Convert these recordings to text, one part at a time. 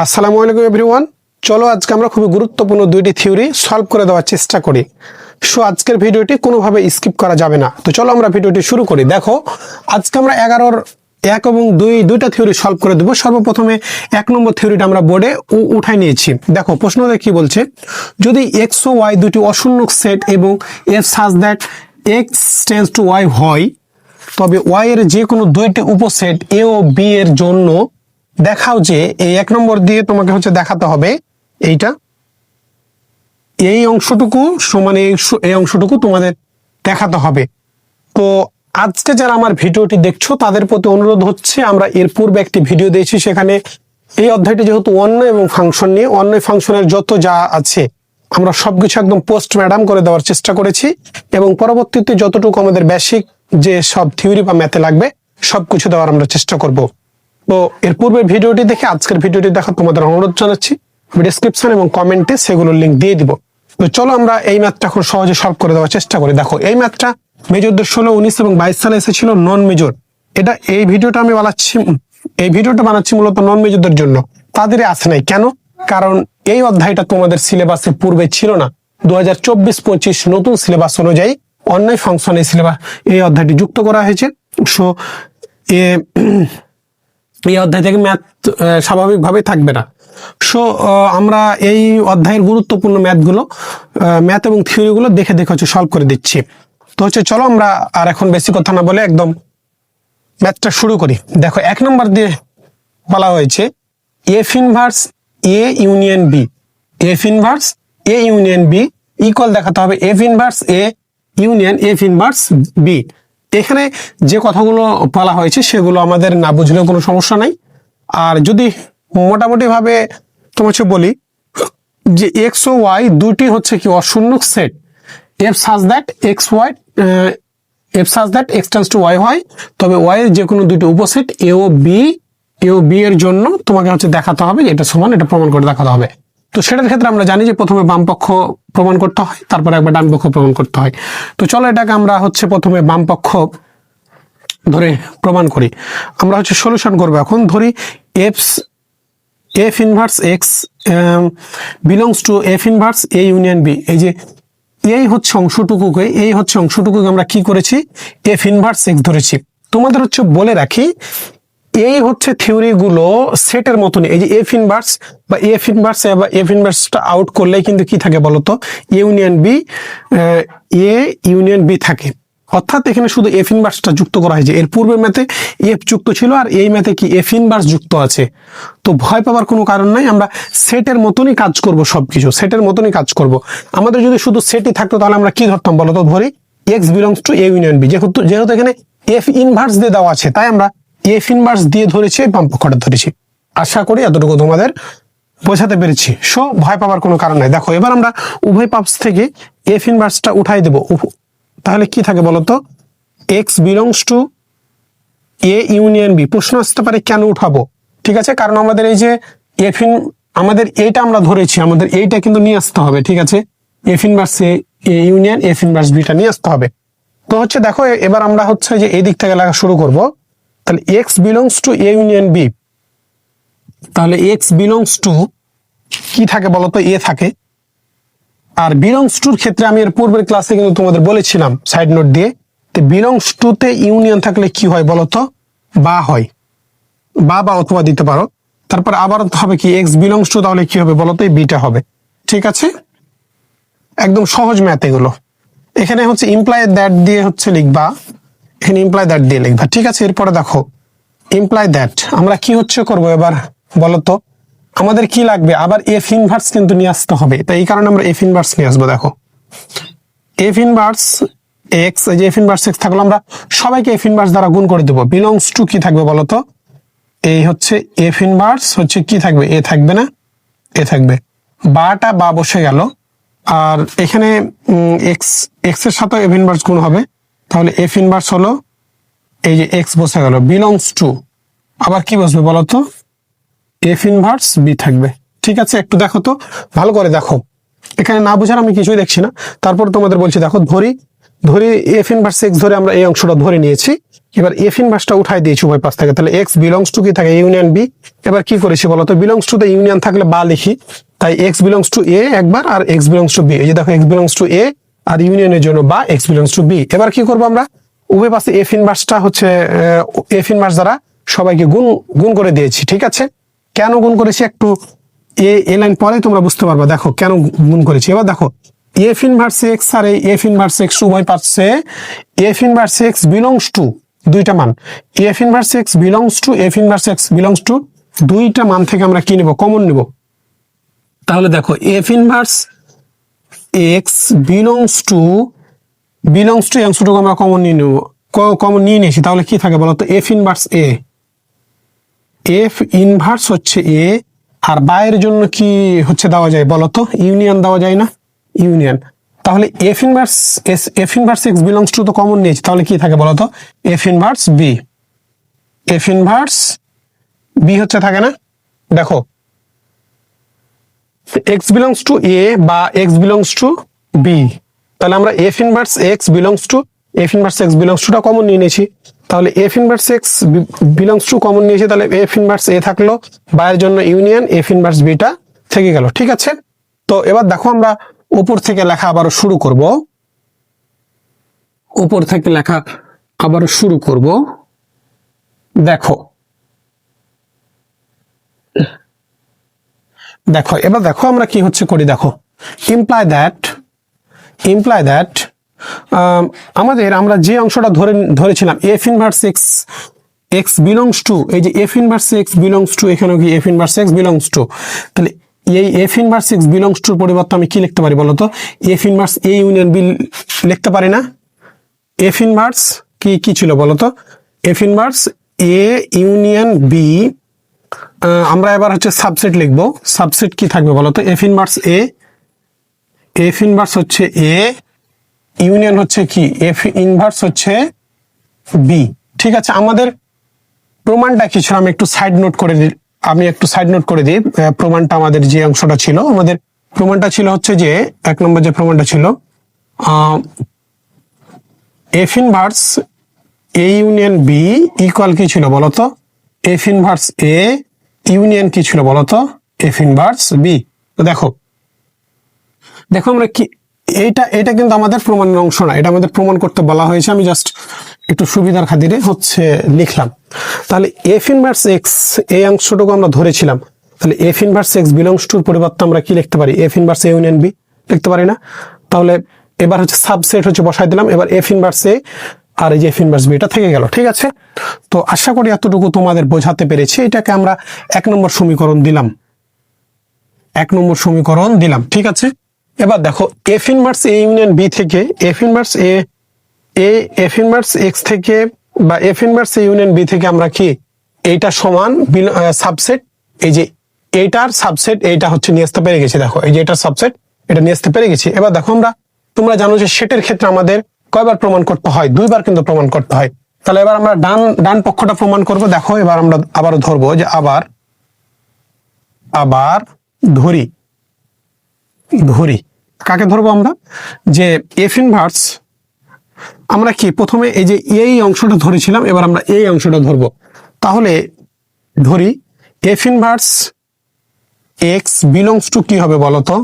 আসসালামু আলাইকুম এভরিওয়ান। চলো আজকে আমরা খুবই গুরুত্বপূর্ণ দুইটি থিওরি সলভ করে দেওয়ার চেষ্টা করি। সো আজকের ভিডিওটি কোনোভাবে স্কিপ করা যাবে না। তো চলো আমরা ভিডিওটি শুরু করি। দেখো আজকে আমরা 11-র 1 এবং 2 দুইটা থিওরি সলভ করে দেবো। সর্বপ্রথমে 1 নম্বর থিওরিটা আমরা বোর্ডে উঠাই নিয়েছি। দেখো প্রশ্নতে কি বলছে, যদি এক্স ও ওয়াই দুটি অশূন্যক সেট এবং F such that x tends to Y হয়, তবে ওয়াই এর যে কোনো দুইটি উপসেট এ ও বি এর জন্য দেখাও যে এই 1 নম্বর দিয়ে তোমাকে দেখাতে হবে এইটা, এই অংশটুকু সমান এই অংশটুকু তোমাদের দেখাতে হবে। তো আজকে যারা আমার ভিডিওটি দেখছো তাদের প্রতি অনুরোধ হচ্ছে, আমরা এর পূর্বে একটি ভিডিও দিয়েছি, সেখানে এই অধ্যায়টি যেহেতু অন্য এবং ফাংশন নিয়ে, অন্য ফাংশনের যত যা আছে আমরা সবকিছু একদম পোস্ট ম্যাডাম করে দেওয়ার চেষ্টা করেছি, এবং পরবর্তীতে যতটুকু আমাদের বেসিক যে সব থিওরি বা ম্যাথে লাগবে সবকিছু দেওয়ার আমরা চেষ্টা করব। তো এর পূর্বের ভিডিওটি দেখে আজকের ভিডিওটি দেখা তোমাদের অনুরোধ জানাচ্ছি। আমি ডেসক্রিপশন এবং কমেন্টে সেগুলোর লিঙ্ক দিয়ে দিব। তো চলো আমরা এই ম্যাথটা এখন সহজে সলভ করে দেওয়ার চেষ্টা করি। দেখো এই ম্যাথটা মেজরদের 16, 19 এবং 22 সালে এসেছিল নন মেজর। এই ভিডিওটা বানাচ্ছি মূলত নন মেজরদের জন্য, তাদেরই আসে নাই। কেন? কারণ এই অধ্যায়টা তোমাদের সিলেবাসে পূর্বে ছিল না। 2024-25 নতুন সিলেবাস অনুযায়ী অন্য ফাংশনে সিলেবাস এই অধ্যায়টি যুক্ত করা হয়েছে। সো এই অধ্যায় থেকে ম্যাথ স্বাভাবিকভাবে থাকবে না। সো আমরা এই অধ্যায়ের গুরুত্বপূর্ণ ম্যাথ এবং থিওরিগুলো দেখে সলভ করে দিচ্ছি। তো চলো আমরা আর এখন বেশি কথা না বলে একদম ম্যাথটা শুরু করি। দেখো 1 নম্বর দিয়ে বলা হয়েছে F inverse A union B, F inverse A union B equal দেখাতে হবে F inverse A union F inverse B. এখানে যে কথাগুলো বলা হয়েছে সেগুলো আমাদের না বুঝলেও কোনো সমস্যা নাই। আর যদি মোটামুটি ভাবে তোমাকে বলি যে এক্স ও ওয়াই দুটি কি অশূন্যক set, f such that x tends to Y হয়, তবে ওয়াই এর যে কোনো দুটি উপসেট এ ও বি এর জন্য তোমাকে দেখাতে হবে এটা সমান, এটা প্রমাণ করে দেখাতে হবে। তো সেটার ক্ষেত্রে আমরা জানি যে প্রথমে বাম পক্ষ প্রমাণ করতে হয়, তারপরে একবার ডান পক্ষ প্রমাণ করতে হয়। তো চলো এটাকে আমরা প্রথমে বাম পক্ষ ধরে প্রমাণ করি। আমরা সলিউশন করবো। এখন ধরি F inverse x belongs to F inverse A union B. এই যে অংশটুকুকে আমরা কি করেছি, এফ ইনভার্স এক্স ধরেছি। তোমাদের বলে রাখি, এই থিওরি গুলো সেটের মতনই। এই যে এফ ইনভার্সটা আউট করলে কিন্তু কি থাকে বলতো, এ ইউনিয়ন বি থাকে। অর্থাৎ এখানে শুধু এফ ইনভার্সটা যুক্ত করা হয়েছে। এর পূর্বের ম্যাথে এফ যুক্ত ছিল, আর এই ম্যাথে কি এফ ইনভার্স যুক্ত আছে। তো ভয় পাওয়ার কোনো কারণ নাই, আমরা সেটের মতনই কাজ করব, সবকিছু সেটের মতনই কাজ করব। আমাদের যদি শুধু সেটই থাকতো তাহলে আমরা কি ধরতাম বলতো, ধরি X belongs to A union B. যেহেতু এখানে এফ ইনভার্স দিয়ে দেওয়া আছে, তাই আমরা এফ ইনভার্স দিয়ে ধরেছি, বাম পক্ষটা ধরেছি। আশা করি এতটুকু তোমাদের বোঝাতে পেরেছি। সো ভয় পাওয়ার কোনো কারণ নাই। দেখো এবার আমরা উভয় পাশ থেকে এফ ইনভার্সটা উঠাই দেব। তাহলে কি থাকে বলতো, X belongs to A union B. প্রশ্ন আসতে পারে কেন উঠাবো, ঠিক আছে, কারণ আমাদের এই যে আমাদের এইটা আমরা ধরেছি, আমাদের এইটা কিন্তু নিয়ে আসতে হবে, ঠিক আছে। F inverse A union F inverse beta নিয়ে আসতে হবে। তো দেখো এবার আমরা যে এই দিক থেকে লেখা শুরু করব। তাহলে X belongs to A union B, তাহলে এক্স বিলংস টু কি থাকে বলতো, এ থাকে। আর বিলংস টুর ক্ষেত্রে আমি এর পূর্বের ক্লাসে কিন্তু তোমাদের বলেছিলাম সাইড নোট দিয়ে, তো বিলংস টু তে ইউনিয়ন থাকলে কি হয় বলতো, বা হয়, বা অথবা দিতে পারো। তারপর আবার হবে কি এক্স বিলংস টু, তাহলে কি হবে বলতো, এই বিটা হবে, ঠিক আছে। একদম সহজ ম্যাথ এগুলো। এখানে ইমপ্লাই দ্যাট দিয়ে লিখবা, এখানে ইমপ্লাই দ্যাট দিয়ে লিখবা, ঠিক আছে। এরপরে দেখো ইমপ্লাই দ্যাট আমরা কি করব এবার বলতো, আমাদের কি লাগবে, আবার এফ ইনভার্স কিন্তু নিয়ে আসতে হবে। তাই এই কারণে আমরা এফ ইনভার্স নিয়ে আসবো। দেখো এফ ইনভার্স এক্স, এই যে এফ ইনভার্স এক্স থাকলো, আমরা সবাইকে এফ ইনভার্স দ্বারা গুণ করে দেবো। বিলংস টু কি থাকবে বলতো, এই এফ ইনভার্স কি থাকবে, এ থাকবে না, এ থাকবে, বাটা বা বসে গেল। আর এখানে এক্স এর সাথে এফ ইনভার্স গুণ হবে, তাহলে এফ ইনভার্স হলো এই যে এক্স বসে গেল, বিলংস টু আবার কি বসবে বলতো, এফ ইনভার্স বি থাকবে, ঠিক আছে। একটু দেখো তো ভালো করে দেখো, এখানে না বুঝার আমি কিছুই দেখছি না। তারপর তোমাদের বলছি, দেখো ধরি এফ ইনভার্স এক্স ধরে আমরা এই অংশটা ধরে নিয়েছি। এবার এফ ইনভার্সটা উঠাই দিয়েছি উভয় পাশ থেকে, তাহলে এক্স বিলংস টু কি থাকে, ইউনিয়ন বি, এবার কি করেছি বলতো, বিলংস টু তে ইউনিয়ন থাকলে বা লিখি, তাই এক্স বিলংস টু এ একবার আর এক্স বিলংস টু বি। এই যে দেখো এক্স বিলংস টু এ আর ইউনিয়নের জন্য বা এক্স বিলংস টু বি। এবার কি করবো আমরা, উভয় পাশে এফ ইনভার্সটা হচ্ছে এফ ইনভার্স দ্বারা সবাইকে গুণ গুণ করে দিয়েছি। ঠিক আছে, কেন গুণ করেছি একটু এ লাইন পরে তোমরা বুঝতে পারবে। দেখো কেন গুণ করেছি। এবার দেখো এফ ইনভার্স এক্স আর এই এফ ইনভার্স এক্স উভয় পাচ্ছে F inverse x belongs two দুইটা মান, F inverse x belongs to F inverse x belongs two দুইটা মান থেকে আমরা কি নিব, কমন নিব। তাহলে দেখো F inverse x belongs to এই অংশটুকু আমরা কমন নিয়ে নেব, কমন নিয়ে নিয়েছি। তাহলে কি থাকে বলতো, F inverse A, F inverse হচ্ছে এ, আর বাইরের জন্য কি হচ্ছে দেওয়া যায় বলতো, ইউনিয়ন দেওয়া যায় না, ইউনিয়ন। তাহলে F inverse x belongs to তো কমন নিয়েছি, তাহলে কি থাকে বলতো, F inverse B, F inverse B হচ্ছে থাকে না। দেখো এক্স বিলংস টু এ বা এক্স বিলংস টু বি, তাহলে আমরা f inverse x belongs two টা কমন নিয়ে নিয়েছি। তাহলে F inverse x belongs two common নিয়েছি, তাহলে এফ ইনভার্স এ থাকলো, বাইরের জন্য ইউনিয়ন এফ ইনভার্স বিটা থেকে গেল। ঠিক আছে, তো এবার দেখো আমরা উপর থেকে লেখা আবারও শুরু করব, উপর থেকে লেখা আবারও শুরু করব। দেখো দেখো এবার দেখো আমরা কি হচ্ছে করি, দেখো ইমপ্লাই দ্যাট আমরা যে অংশটা ধরেছিলাম F inverse x belongs to, এই যে F inverse x belongs to, এখানে কি F inverse x belongs to, তাহলে এই এফ ইনভার্স এক্স বিলংস টুর পরিবর্তে আমি কি লিখতে পারি বলতো, F inverse A union B লিখতে পারি না। এফ ইনভার্স কি ছিল বলতো, F inverse A union B, আমরা এবার হচ্ছে সাবসেট লিখবো। সাবসেট কি থাকবে বলতো, F inverse A, F inverse হচ্ছে এ, ইউনিয়ন হচ্ছে কি এফ ইনভার্স হচ্ছে বি। ঠিক আছে, আমাদের প্রমাণটা কি ছিল আমি একটু সাইড নোট করে দিই। প্রমাণটা আমাদের যে অংশটা ছিল, আমাদের প্রমাণটা ছিল হচ্ছে যে 1 নম্বর যে প্রমাণটা ছিল, F inverse A union B equal কি ছিল বলতো, এফ ইনভার্স এ ইউনিয়ন কি ছিল বলতো, এফ ইনভার্স বি। তো দেখো আমরা কি, এটা কিন্তু আমাদের প্রমাণের অংশ না, এটা আমাদের প্রমাণ করতে বলা হয়েছে, আমি জাস্ট একটু সুবিধার খাতিরে হচ্ছে লিখলাম। তাহলে এফ ইনভার্স এক্স এই অংশটুকু আমরা ধরেছিলাম, তাহলে এফ ইনভার্স এক্স বিলংস টুর পরিবর্তে আমরা কি লিখতে পারি, F inverse A union B লিখতে পারি না। তাহলে এবার হচ্ছে সাবসেট হচ্ছে বসাই দিলাম, এবার এফ ইনভার্স এ আর এই যে এফ ইনভার্স বি এটা থেকে গেল। ঠিক আছে, তো আশা করি এতটুকু তোমাদের বোঝাতে পেরেছি। এটাকে আমরা 1 নম্বর সমীকরণ দিলাম, 1 নম্বর সমীকরণ দিলাম। ঠিক আছে, এবার দেখো F inverse A union B থেকে এফ ইনভার্স এক্স থেকে বা F inverse A union B থেকে আমরা কি এইটা সমান সাবসেট, এই যে এইটার সাবসেট এইটা হচ্ছে নিয়ে আসতে পেরে গেছি। দেখো এই যে এটার সাবসেট এটা নিয়ে আসতে পেরে গেছি। এবার দেখো তোমরা জানো যে সেটের ক্ষেত্রে আমাদের কয়বার প্রমাণ করতে হয়, 2 বার কিন্তু প্রমাণ করতে হয়। তাহলে এবার আমরা ডান পক্ষটা প্রমাণ করব। দেখো এবার আমরা আবারও ধরবো যে আবার ধরি কাকে ধরবো আমরা, যে এফ ইনভার্স, আমরা কি প্রথমে এই যে এই অংশটা ধরেছিলাম, এবার আমরা এই অংশটা ধরবো। তাহলে ধরি F inverse x belongs to কি হবে বলতো,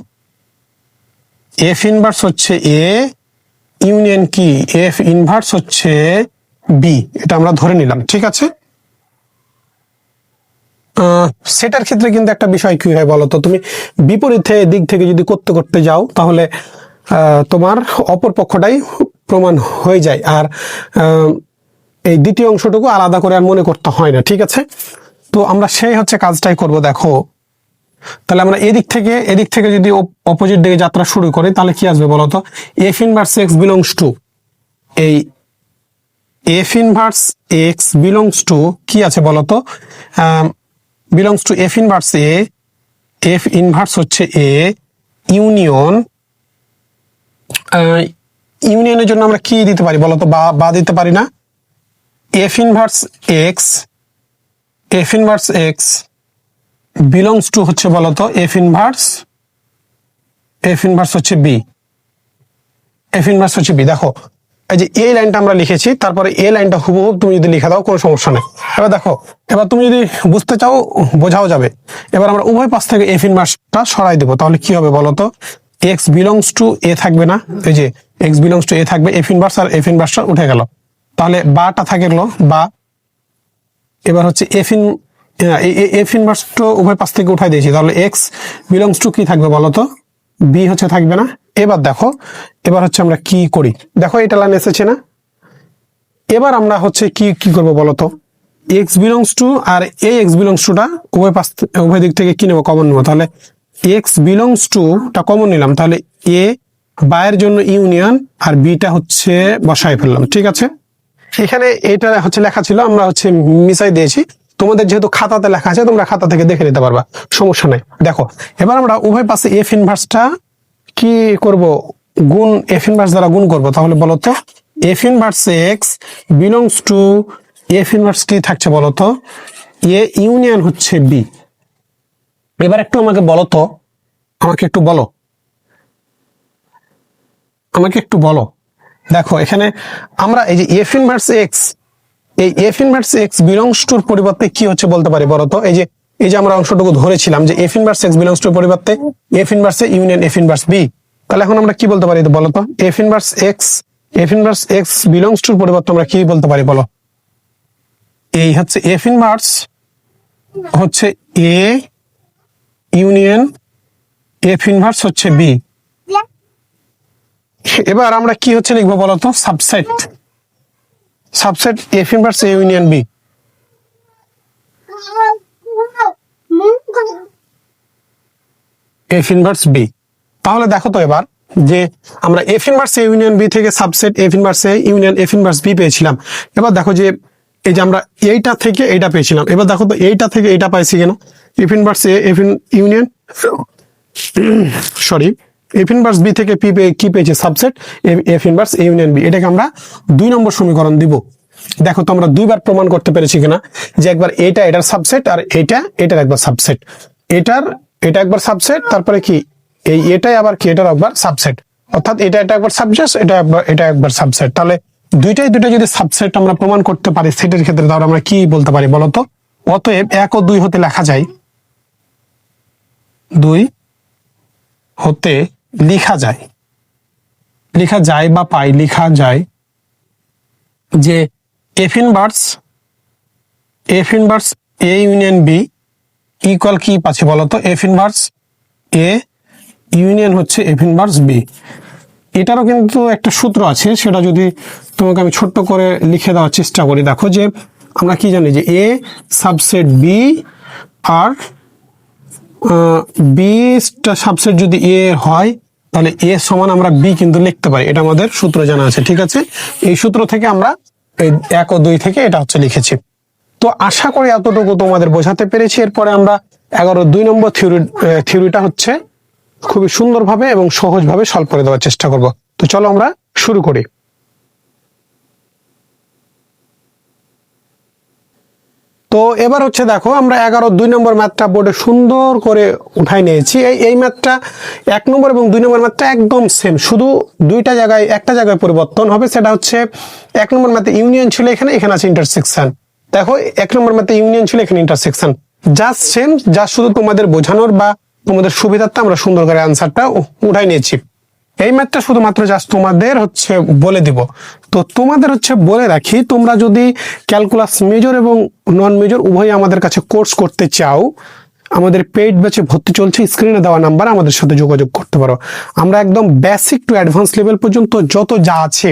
এফ ইনভার্স হচ্ছে এ ইউনিয়ন কি এফ ইনভার্স হচ্ছে বি, এটা আমরা ধরে নিলাম। ঠিক আছে, সেটার ক্ষেত্রে কিন্তু একটা বিষয় কি হয় বলতো, তুমি বিপরীত দিক থেকে যদি করতে যাও তাহলে তোমার অপর পক্ষটাই প্রমাণ হয়ে যায়, আর এই দ্বিতীয় অংশটুকু আলাদা করে আর মনে করতে হয় না। ঠিক আছে, তো আমরা সেই হচ্ছে কাজটাই করব। দেখো তাহলে আমরা এদিক থেকে যদি অপোজিট দিকে যাত্রা শুরু করি, তাহলে কি আসবে বলতো, F inverse x belongs to, এই F inverse x belongs to কি আছে বলতো, belongs to F inverse A, F inverse হচ্ছে এ ইউনিয়নের জন্য আমরা কি দিতে পারি বলতো, বা দিতে পারি না, F inverse x belongs two হচ্ছে বলতো এফ ইনভার্স হচ্ছে বি, দেখো এই যে এই লাইনটা আমরা লিখেছি, তারপরে এই লাইনটা হুবহু তুমি যদি লিখে দাও কোনো সমস্যা নেই। এবার দেখো, এবার তুমি যদি বুঝতে চাও বোঝাও যাবে। এবার আমরা উভয় পাশ থেকে এফ ইনভার্সটা সরাই দেবো, তাহলে কি হবে বলো তো? এক্স বিলংস টু এ থাকবে না, এই যে এক্স বিলংস টু এ থাকবে, এফ ইনভার্স আর এফ ইনভার্সটা উঠে গেল, তাহলে বাটা থাকলো বা। এবার হচ্ছে এফ ইনভার্স টু উভয় পাশ থেকে উঠাই দিয়েছি, তাহলে এক্স বিলংস টু কি থাকবে বলো তো? বি হচ্ছে থাকবে না। এবার দেখো, এবার হচ্ছে আমরা কি করি, দেখো এটা লাইন এসেছে না? এবার আমরা হচ্ছে কি কি করবো বলতো? এক্স বিলংস টু আর এই এক্স বিলংস টুটা উভয় দিক থেকে কি নেবো? কমন নেবো। তাহলে এক্স বিলংস টু টা কমন নিলাম, তাহলে এ বায়ের জন্য ইউনিয়ন আর বিটা হচ্ছে বসাই ফেললাম, ঠিক আছে? এখানে এটা হচ্ছে লেখা ছিল, আমরা হচ্ছে মিসাই দিয়েছি। তোমাদের যেহেতু খাতাতে লেখা আছে, তোমরা খাতা থেকে দেখে নিতে পারবা, সমস্যা নাই। দেখো, এবার আমরা উভয় পাশে এফ ইনভার্সটা কি করব? গুণ, এফ ইনভার্স দ্বারা গুণ করব। তাহলে বলো তো, F inverse x belongs to F inverse কি থাকছে বলো তো? এ ইউনিয়ন হচ্ছে বি। এবার একটু আমাকে বলো তো, আমাকে একটু বলো, আমাকে একটু বলো। দেখো এখানে আমরা এই যে এফ ইনভার্স এক্স, এই এফ ইনভার্স এক্স বিলংস টুর পরিবর্তে কি হচ্ছে বলতে পারি বলো তো? এই যে আমরা অংশটুকু ধরেছিলাম যে এফ ইনভার্স এক্স বিলংস টুর পরিবর্তে F inverse A union F inverse B, তাহলে এখন আমরা কি বলতে পারি বলো তো? এফ ইনভার্স এক্স বিলংস টুর পরিবর্তে আমরা কি বলতে পারি বলো? এই হচ্ছে এফ ইনভার্স হচ্ছে এ ইউনিয়ন এফ ইনভার্স হচ্ছে বি। এবার আমরা কি হচ্ছে লিখবো বলতো? Subset F inverse A union B. F inverse B. তাহলে দেখো তো এবার যে আমরা f inverse A union B থেকে subset F inverse A union F inverse B পেয়েছিলাম। এবার দেখো যে এই যে আমরা এইটা থেকে এইটা পেয়েছিলাম, এবার দেখো তো এইটা থেকে এইটা পাইছি কিনা? F inverse A F union sorry F inverse B থেকে কি পেয়েছি? Subset F inverse A union B. এটাকে আমরা 2 নম্বর সমীকরণ দিব। দেখো তো আমরা 2বার প্রমাণ করতে পেরেছি কিনা যে একবার এটার সাবসেট আর এটার একবার সাবসেট, এটা একবার সাবসেট, তারপরে কি এটাই আবার কি এটার একবার সাবসেট, অর্থাৎ এটা একবার সাবসেট, এটা একবার সাবসেট। তাহলে দুইটা যদি সাবসেট আমরা প্রমাণ করতে পারি সেটের ক্ষেত্রে, তাহলে আমরা কি বলতে পারি বলতো? অতএব 1 ও 2 হতে লেখা যায়, 2 হতে লেখা যায় বা পাই, লেখা যায় যে F inverse A union B equal কি পাচ্ছি বলতো? এফ ইনভার্স এ ইউনিয়ন হচ্ছে এফ ইনভার্স বি। এটারও কিন্তু একটা সূত্র আছে, সেটা যদি তোমাকে আমি ছোট্ট করে লিখে দেওয়ার চেষ্টা করি। দেখো যে আমরা কি জানি যে এ সাবসেট বি আর বি সাবসেট যদি এ হয়, তাহলে এ সমান আমরা বি কিন্তু লিখতে পারি, এটা আমাদের সূত্র জানা আছে, ঠিক আছে? এই সূত্র থেকে আমরা এই 1 ও 2 থেকে এটা হচ্ছে লিখেছি। তো আশা করি এতটুকু তোমাদের বোঝাতে পেরেছি। এরপরে আমরা 11-2 নম্বর থিওরিটা হচ্ছে খুবই সুন্দরভাবে এবং সহজভাবে সলভ করে দেওয়ার চেষ্টা করব। তো চলো আমরা শুরু করি। তো এবার হচ্ছে দেখো, আমরা 11-2 নম্বর ম্যাথটা বোর্ডে সুন্দর করে উঠাই নিয়েছি। এই ম্যাথটা 1 নম্বর এবং 2 নম্বর ম্যাথটা একদম সেম, শুধু একটা জায়গায় পরিবর্তন হবে। সেটা হচ্ছে 1 নম্বর ম্যাথে ইউনিয়ন ছিল, এখানে আছে ইন্টারসেকশন। দেখো 1 নম্বর ম্যাথে ইউনিয়ন ছিল, এখানে ইন্টারসেকশন, জাস্ট সেম, যা শুধু তোমাদের বোঝানোর বা তোমাদের সুবিধার্থে আমরা সুন্দর করে অ্যান্সারটা উঠাই নিয়েছি। এই ম্যাথটা শুধুমাত্র জাস্ট তোমাদের হচ্ছে বলে দিব। তো তোমাদের হচ্ছে বলে রাখি, তোমরা যদি ক্যালকুলাস মেজর এবং নন মেজর উভয় আমাদের কাছে কোর্স করতে চাও, আমাদের পেইড ব্যাচে ভর্তি চলছে, স্ক্রিনে দেওয়া নাম্বার আমাদের সাথে যোগাযোগ করতে পারো। আমরা একদম বেসিক টু অ্যাডভান্স লেভেল পর্যন্ত যত যা আছে,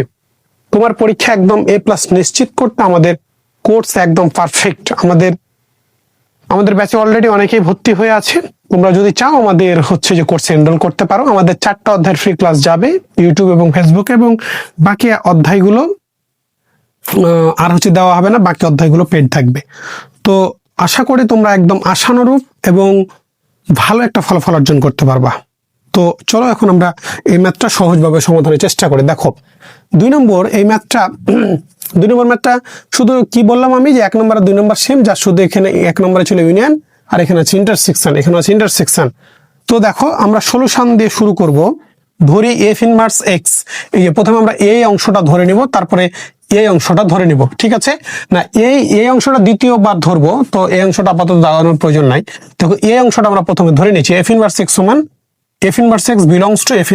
তোমার পরীক্ষা একদম A+ নিশ্চিত করতে আমাদের কোর্স একদম পারফেক্ট। আমাদের ব্যাচে অলরেডি অনেকেই ভর্তি হয়ে আছে। তোমরা যদি চাও আমাদের হচ্ছে যে কোর্সে এনরোল করতে পারো। আমাদের 4টা অধ্যায়ের ফ্রি ক্লাস যাবে ইউটিউব এবং ফেসবুকে, এবং বাকি অধ্যায়গুলো আর হচ্ছে দেওয়া হবে না, বাকি অধ্যায়গুলো পেড থাকবে। তো আশা করি তোমরা একদম আশানুরূপ এবং ভালো একটা ফলাফল অর্জন করতে পারবা। তো চলো এখন আমরা এই ম্যাথটা সহজভাবে সমাধানের চেষ্টা করি। দেখো 2 নম্বর এই ম্যাথটা 2 নম্বর ম্যাথটা শুধু কি বললাম আমি যে 1 নম্বর আর 2 নম্বর সেম, যা শুধু এখানে 1 নম্বরে ছিল ইউনিয়ন আর এখানে আছে ইন্টারসেকশন, এখানে আছে ইন্টারসেকশন। তো দেখো আমরা সলিউশন দিয়ে শুরু করব। ধরি এফ ইনভার্স এক্স, এই যে প্রথমে আমরা এই অংশটা ধরে নিব, তারপরে এই অংশটা ধরে নিব, ঠিক আছে না? এই অংশটা দ্বিতীয়বার ধরবো, তো এই অংশটা আপাতত দাঁড়ানোর প্রয়োজন নাই। দেখো এই অংশটা আমরা প্রথমে ধরে নিচ্ছি, এফ ইনভার্স এক্স সমান F inverse x belongs to F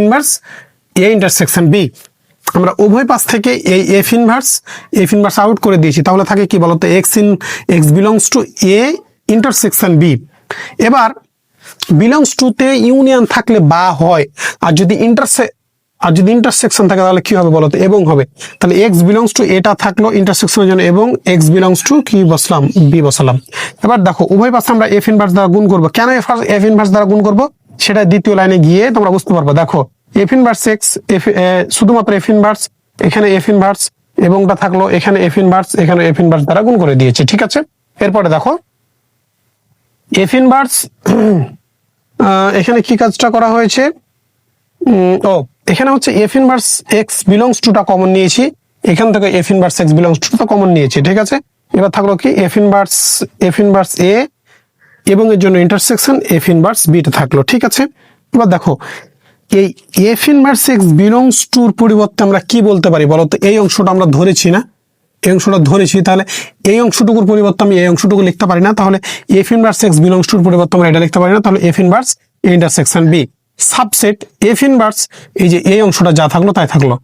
inverse A intersection B. আমরা উভয় পাশ থেকে এই এফ ইনভার্স আউট করে দিয়েছি, তাহলে থাকে কি বলতো, X belongs to A intersection B. এবার বিলংস টু তে ইউনিয়ন থাকলে বা হয়, আর যদি ইন্টারসেকশন থাকে তাহলে কি হবে বলতো, এবং হবে। তাহলে এক্স বিলংস টু এটা থাকলো ইন্টারসেকশনের জন্য, এবং এক্স বিলংস টু কি বসলাম, বি বসালাম। এবার দেখো উভয় পাশে আমরা এফ ইনভার্স দ্বারা গুণ করবো। কেন এফ ইনভার্স দ্বারা গুণ করবো সেটা দ্বিতীয় লাইনে গিয়ে তোমরা বুঝতে পারবে। দেখো এফ ইনভার্স এক্স, শুধুমাত্র এফ ইনভার্স, এখানে এফ ইনভার্স এবংটা থাকলো, এখানে এফ ইনভার্স, এখানে এফ ইনভার্স দ্বারা গুণ করে দিয়েছে, ঠিক আছে। এরপরে দেখো এফ ইনভার্স, এখানে কি কাজটা করা হয়েছে, এখানে হচ্ছে F inverse x belongs two টা কমন নিয়েছি, এখান থেকে F inverse x belongs two টা কমন নিয়েছি, ঠিক আছে। এবার থাকলো কি এফ ইনভার্স এ এবং এর জন্য ইন্টারসেকশন এফ ইনভার্স বি টা থাকলো, ঠিক আছে। এবার দেখো এই এফ ইনভার্স এক্স বিলংস টুর পরিবর্তে আমরা কি বলতে পারি বলতো, এই অংশটা আমরা ধরেছি না, এই অংশটা ধরেছি, তাহলে এই অংশটুকুর পরিবর্তে আমি এই অংশটুকু লিখতে পারি না, তাহলে এফ ইনভার্স এক্স বিলংস টুর পরিবর্তে আমরা এটা লিখতে পারি না, তাহলে F inverse A intersection B subset F inverse, এই যে এই অংশটা যা থাকলো তাই থাকলো।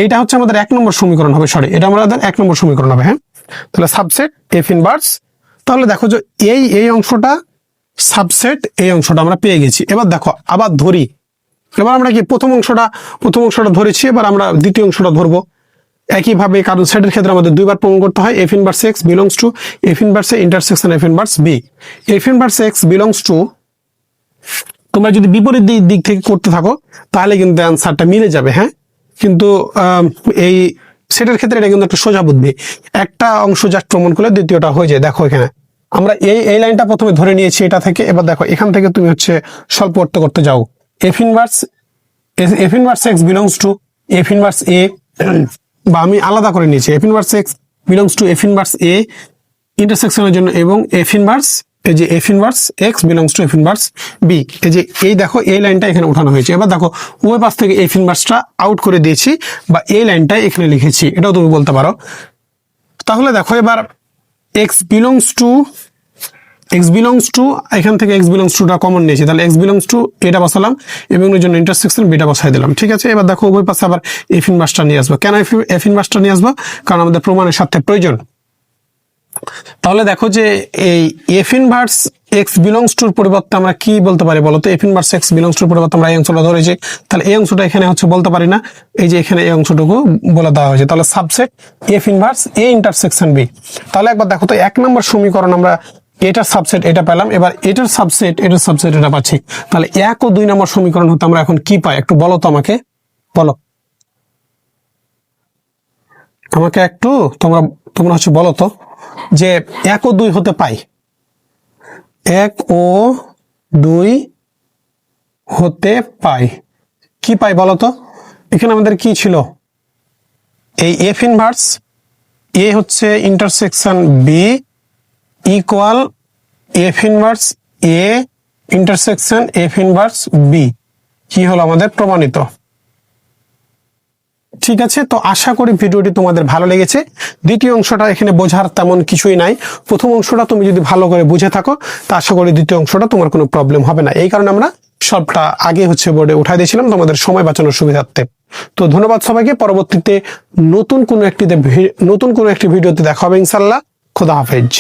এইটা হচ্ছে আমাদের 1 নম্বর সমীকরণ হবে, সরি এটা আমাদের 1 নম্বর সমীকরণ হবে, হ্যাঁ। তাহলে সাবসেট এফ ইনভার্স, তাহলে দেখো যে এই অংশটা সাবসেট এই অংশটা আমরা পেয়ে গেছি। এবার দেখো আবার ধরি, এবার আমরা কি প্রথম অংশটা ধরেছি, এবার আমরা দ্বিতীয় অংশটা ধরবো একইভাবে, কারণ সেটের ক্ষেত্রে আমাদের দুইবার প্রমাণ করতে হয়। F inverse x belongs to F inverse A intersection F inverse B. F inverse x belongs to, তোমরা যদি বিপরীত দিক থেকে করতে থাকো তাহলে কিন্তু অ্যান্সারটা মিলে যাবে, হ্যাঁ। কিন্তু এই সেটের ক্ষেত্রে এটা কিন্তু একটা সোজা বুদ্ধি, একটা অংশ জাস্ট প্রমাণ করলে দ্বিতীয়টা হয়ে যায়। দেখো এখানে আমরা এই লাইনটা প্রথমে ধরে নিয়েছি এটা থেকে, এবার দেখো এখান থেকে তুমি হচ্ছে সলভ করতে যাও, f inverse x belongs to F inverse A, বা আমি আলাদা করে নিয়েছি, f inverse x belongs to F inverse A ইন্টারসেকশনের জন্য, এবং এফ ইনভার্স, এই যে F inverse x belongs to F inverse B, এই যে এই দেখো এই লাইনটা এখানে উঠানো হয়েছে। এবার দেখো উভয় পাশ থেকে এফ ইনভার্সটা আউট করে দিয়েছি, বা এই লাইনটা এখানে লিখেছি, এটাও তুমি বলতে পারো। তাহলে দেখো এবার এক্স বিলংস টু এখান থেকে এক্স বিলংস টু টা কমন নিয়েছি, তাহলে এক্স বিলংস টু এটা বসালাম এবং এর জন্য ইন্টারসেকশন বিটা বসাই দিলাম, ঠিক আছে। এবার দেখো উভয় পাশে আবার এফ ইনভার্সটা নিয়ে আসবো। কেন এফ ইনভার্সটা নিয়ে আসবো, কারণ আমাদের প্রমাণের সাথে প্রয়োজন। তাহলে দেখো যে এই এফ ইনভার্স এক্স বিলংস টুর পরিবর্তে আমরা কি বলতে পারি বলতো, এফ ইনভার্স এক্স বিলংস টুর পরিবর্তে আমরা এই অংশটা ধরেছি, তাহলে এই অংশটা এখানে হচ্ছে বলতে পারি না, এই যে এখানে এই অংশটুকু বলে দেওয়া হয়েছে, তাহলে subset F inverse A intersection B. তাহলে একবার দেখো তো 1 নম্বর সমীকরণ আমরা এটার সাবসেট এটা পেলাম, এবার এটার সাবসেট এটা পাচ্ছি, তাহলে 1 ও 2 নম্বর সমীকরণ হতে আমরা এখন কি পাই একটু বলো তো, আমাকে বলো, আমাকে একটু তোমরা হচ্ছে বলো তো, যে 1 ও 2 হতে পাই, 1 ও 2 হতে পাই, কি পাই বলো তো। এখানে আমাদের কি ছিল, এই এফ ইনভার্স এ হচ্ছে intersection B equal F inverse A intersection F inverse B, কি হলো আমাদের প্রমাণিত। ঠিক আছে, তো আশা করি ভিডিওটি তোমাদের ভালো লেগেছে। দ্বিতীয় অংশটা এখানে বোঝার তেমন কিছুই নাই, প্রথম অংশটা তুমি যদি ভালো করে বুঝে থাকো তা আশা করি দ্বিতীয় অংশটা তোমার কোনো প্রবলেম হবে না। এই কারণে আমরা সবটা আগে হচ্ছে বোর্ডে উঠাই দিয়েছিলাম তোমাদের সময় বাঁচানোর সুবিধার্থে। তো ধন্যবাদ সবাইকে, পরবর্তীতে নতুন কোনো একটি ভিডিওতে দেখা হবে ইনশাল্লাহ। খোদা হাফেজ।